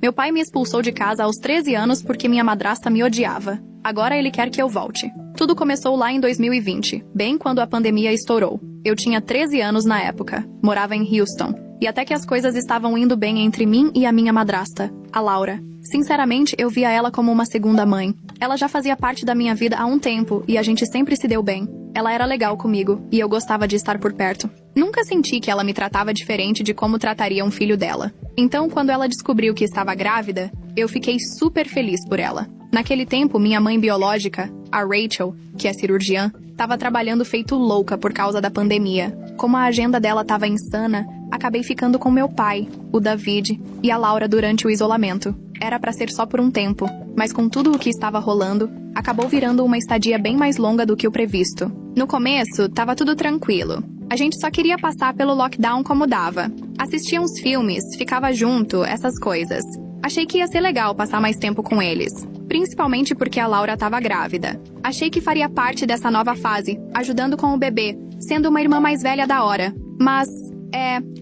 Meu pai me expulsou de casa aos 13 anos porque minha madrasta me odiava. Agora ele quer que eu volte. Tudo começou lá em 2020, bem quando a pandemia estourou. Eu tinha 13 anos na época, morava em Houston, e até que as coisas estavam indo bem entre mim e a minha madrasta, a Laura. Sinceramente, eu via ela como uma segunda mãe. Ela já fazia parte da minha vida há um tempo e a gente sempre se deu bem. Ela era legal comigo e eu gostava de estar por perto. Nunca senti que ela me tratava diferente de como trataria um filho dela. Então, quando ela descobriu que estava grávida, eu fiquei super feliz por ela. Naquele tempo, minha mãe biológica, a Rachel, que é cirurgiã, estava trabalhando feito louca por causa da pandemia. Como a agenda dela estava insana, acabei ficando com meu pai, o David, e a Laura durante o isolamento. Era para ser só por um tempo, mas com tudo o que estava rolando, acabou virando uma estadia bem mais longa do que o previsto. No começo, tava tudo tranquilo. A gente só queria passar pelo lockdown como dava. Assistia uns filmes, ficava junto, essas coisas. Achei que ia ser legal passar mais tempo com eles, principalmente porque a Laura estava grávida. Achei que faria parte dessa nova fase, ajudando com o bebê, sendo uma irmã mais velha da hora. Mas,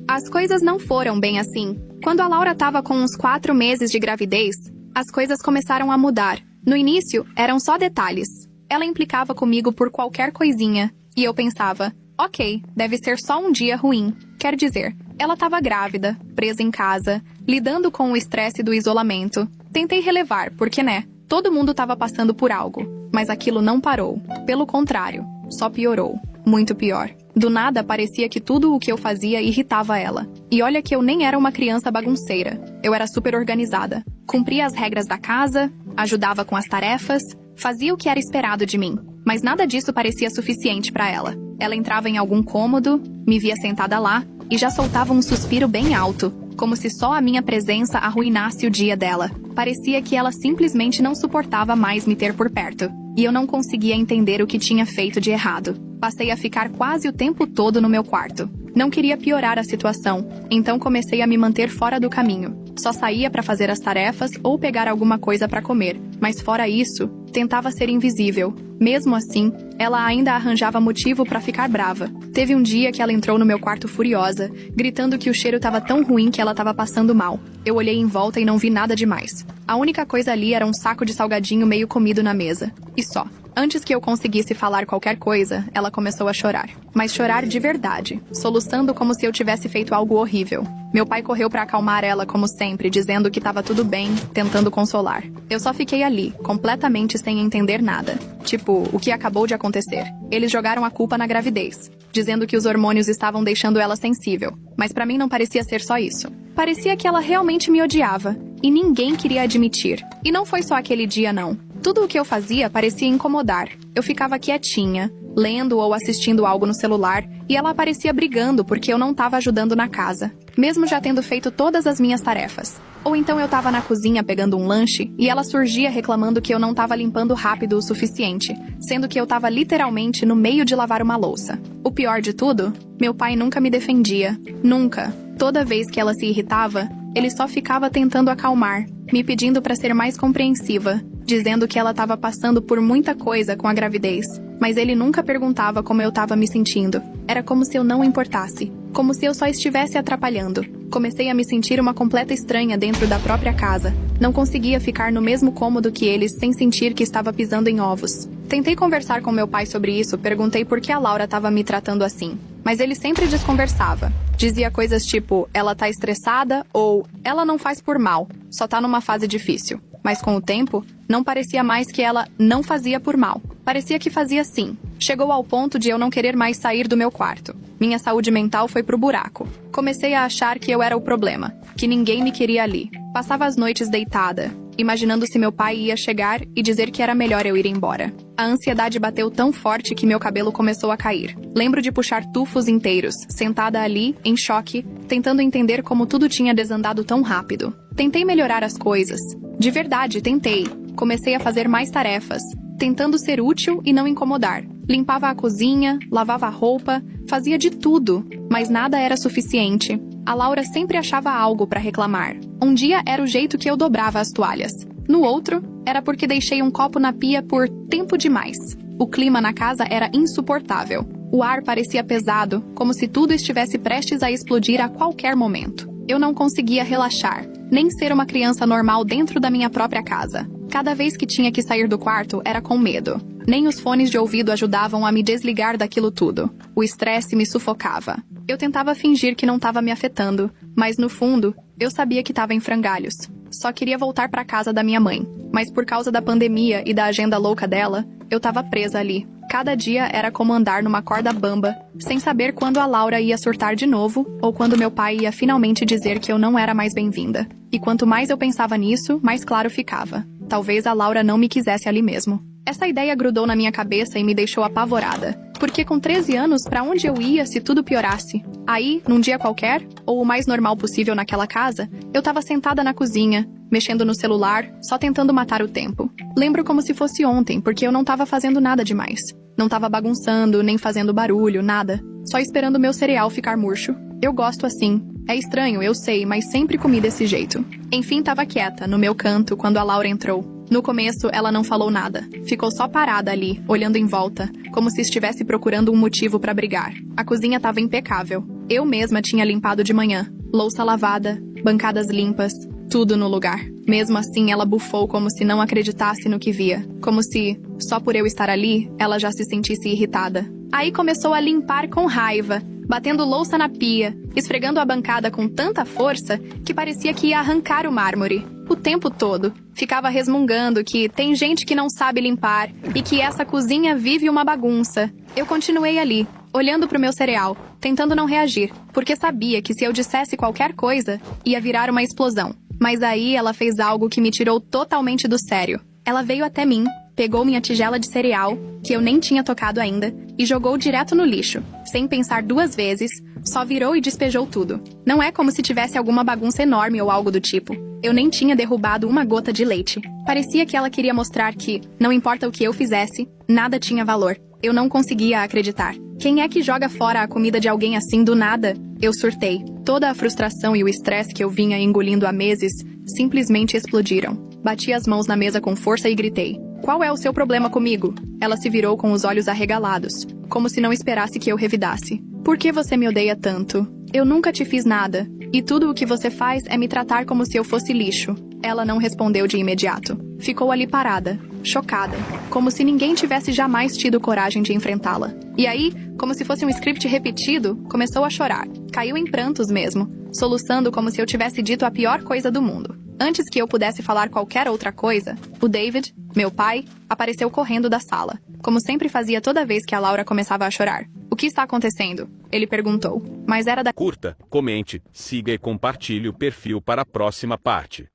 as coisas não foram bem assim. Quando a Laura estava com uns 4 meses de gravidez, as coisas começaram a mudar. No início, eram só detalhes. Ela implicava comigo por qualquer coisinha, e eu pensava, ok, deve ser só um dia ruim. Quer dizer, ela estava grávida, presa em casa, lidando com o estresse do isolamento. Tentei relevar, porque todo mundo estava passando por algo. Mas aquilo não parou. Pelo contrário, só piorou. Muito pior. Do nada, parecia que tudo o que eu fazia irritava ela. E olha que eu nem era uma criança bagunceira. Eu era super organizada. Cumpria as regras da casa, ajudava com as tarefas, fazia o que era esperado de mim. Mas nada disso parecia suficiente para ela. Ela entrava em algum cômodo, me via sentada lá, e já soltava um suspiro bem alto, como se só a minha presença arruinasse o dia dela. Parecia que ela simplesmente não suportava mais me ter por perto. E eu não conseguia entender o que tinha feito de errado. Passei a ficar quase o tempo todo no meu quarto. Não queria piorar a situação, então comecei a me manter fora do caminho. Só saía para fazer as tarefas ou pegar alguma coisa para comer, mas fora isso, tentava ser invisível. Mesmo assim, ela ainda arranjava motivo para ficar brava. Teve um dia que ela entrou no meu quarto furiosa, gritando que o cheiro estava tão ruim que ela estava passando mal. Eu olhei em volta e não vi nada demais. A única coisa ali era um saco de salgadinho meio comido na mesa. E só. Antes que eu conseguisse falar qualquer coisa, ela começou a chorar. Mas chorar de verdade, soluçando como se eu tivesse feito algo horrível. Meu pai correu para acalmar ela como sempre, dizendo que estava tudo bem, tentando consolar. Eu só fiquei ali, completamente sem entender nada. Tipo, o que acabou de acontecer. Eles jogaram a culpa na gravidez, dizendo que os hormônios estavam deixando ela sensível. Mas para mim não parecia ser só isso. Parecia que ela realmente me odiava, e ninguém queria admitir. E não foi só aquele dia, não. Tudo o que eu fazia parecia incomodar. Eu ficava quietinha, lendo ou assistindo algo no celular, e ela aparecia brigando porque eu não estava ajudando na casa, mesmo já tendo feito todas as minhas tarefas. Ou então eu estava na cozinha pegando um lanche, e ela surgia reclamando que eu não estava limpando rápido o suficiente, sendo que eu estava literalmente no meio de lavar uma louça. O pior de tudo, meu pai nunca me defendia. Nunca. Toda vez que ela se irritava, ele só ficava tentando acalmar, me pedindo para ser mais compreensiva, dizendo que ela estava passando por muita coisa com a gravidez, mas ele nunca perguntava como eu estava me sentindo. Era como se eu não importasse, como se eu só estivesse atrapalhando. Comecei a me sentir uma completa estranha dentro da própria casa. Não conseguia ficar no mesmo cômodo que eles sem sentir que estava pisando em ovos. Tentei conversar com meu pai sobre isso, perguntei por que a Laura estava me tratando assim. Mas ele sempre desconversava. Dizia coisas tipo, ela tá estressada ou ela não faz por mal, só tá numa fase difícil. Mas com o tempo, não parecia mais que ela não fazia por mal. Parecia que fazia sim. Chegou ao ponto de eu não querer mais sair do meu quarto. Minha saúde mental foi pro buraco. Comecei a achar que eu era o problema, que ninguém me queria ali. Passava as noites deitada, imaginando se meu pai ia chegar e dizer que era melhor eu ir embora. A ansiedade bateu tão forte que meu cabelo começou a cair. Lembro de puxar tufos inteiros, sentada ali, em choque, tentando entender como tudo tinha desandado tão rápido. Tentei melhorar as coisas. De verdade, tentei. Comecei a fazer mais tarefas, tentando ser útil e não incomodar. Limpava a cozinha, lavava a roupa, fazia de tudo, mas nada era suficiente. A Laura sempre achava algo para reclamar. Um dia era o jeito que eu dobrava as toalhas. No outro, era porque deixei um copo na pia por tempo demais. O clima na casa era insuportável. O ar parecia pesado, como se tudo estivesse prestes a explodir a qualquer momento. Eu não conseguia relaxar. nem ser uma criança normal dentro da minha própria casa. Cada vez que tinha que sair do quarto, era com medo. Nem os fones de ouvido ajudavam a me desligar daquilo tudo. O estresse me sufocava. Eu tentava fingir que não estava me afetando, mas no fundo, eu sabia que estava em frangalhos. Só queria voltar para casa da minha mãe, mas por causa da pandemia e da agenda louca dela, eu estava presa ali. Cada dia era como andar numa corda bamba, sem saber quando a Laura ia surtar de novo, ou quando meu pai ia finalmente dizer que eu não era mais bem-vinda. E quanto mais eu pensava nisso, mais claro ficava. Talvez a Laura não me quisesse ali mesmo. Essa ideia grudou na minha cabeça e me deixou apavorada. Porque com 13 anos, pra onde eu ia se tudo piorasse? Aí, num dia qualquer, ou o mais normal possível naquela casa, eu tava sentada na cozinha, mexendo no celular, só tentando matar o tempo. Lembro como se fosse ontem, porque eu não tava fazendo nada demais. Não tava bagunçando, nem fazendo barulho, nada. Só esperando meu cereal ficar murcho. Eu gosto assim. É estranho, eu sei, mas sempre comi desse jeito. Enfim, tava quieta, no meu canto, quando a Laura entrou. No começo, ela não falou nada. Ficou só parada ali, olhando em volta, como se estivesse procurando um motivo pra brigar. A cozinha tava impecável. Eu mesma tinha limpado de manhã. Louça lavada, bancadas limpas, tudo no lugar. Mesmo assim, ela bufou como se não acreditasse no que via. Como se, só por eu estar ali, ela já se sentisse irritada. Aí começou a limpar com raiva, batendo louça na pia, esfregando a bancada com tanta força que parecia que ia arrancar o mármore. O tempo todo. Ficava resmungando que tem gente que não sabe limpar e que essa cozinha vive uma bagunça. Eu continuei ali, olhando pro meu cereal, tentando não reagir, porque sabia que se eu dissesse qualquer coisa, ia virar uma explosão. Mas aí ela fez algo que me tirou totalmente do sério. Ela veio até mim, pegou minha tigela de cereal, que eu nem tinha tocado ainda, e jogou direto no lixo. Sem pensar duas vezes, só virou e despejou tudo. Não é como se tivesse alguma bagunça enorme ou algo do tipo. Eu nem tinha derrubado uma gota de leite. Parecia que ela queria mostrar que, não importa o que eu fizesse, nada tinha valor. Eu não conseguia acreditar. Quem é que joga fora a comida de alguém assim do nada? Eu surtei. Toda a frustração e o estresse que eu vinha engolindo há meses simplesmente explodiram. Bati as mãos na mesa com força e gritei: "Qual é o seu problema comigo?" Ela se virou com os olhos arregalados, como se não esperasse que eu revidasse. "Por que você me odeia tanto? Eu nunca te fiz nada. E tudo o que você faz é me tratar como se eu fosse lixo." Ela não respondeu de imediato. Ficou ali parada, chocada, como se ninguém tivesse jamais tido coragem de enfrentá-la. E aí, como se fosse um script repetido, começou a chorar. Caiu em prantos mesmo, soluçando como se eu tivesse dito a pior coisa do mundo. Antes que eu pudesse falar qualquer outra coisa, o David, meu pai, apareceu correndo da sala, como sempre fazia toda vez que a Laura começava a chorar. "O que está acontecendo?" ele perguntou, mas era da... Curta, comente, siga e compartilhe o perfil para a próxima parte.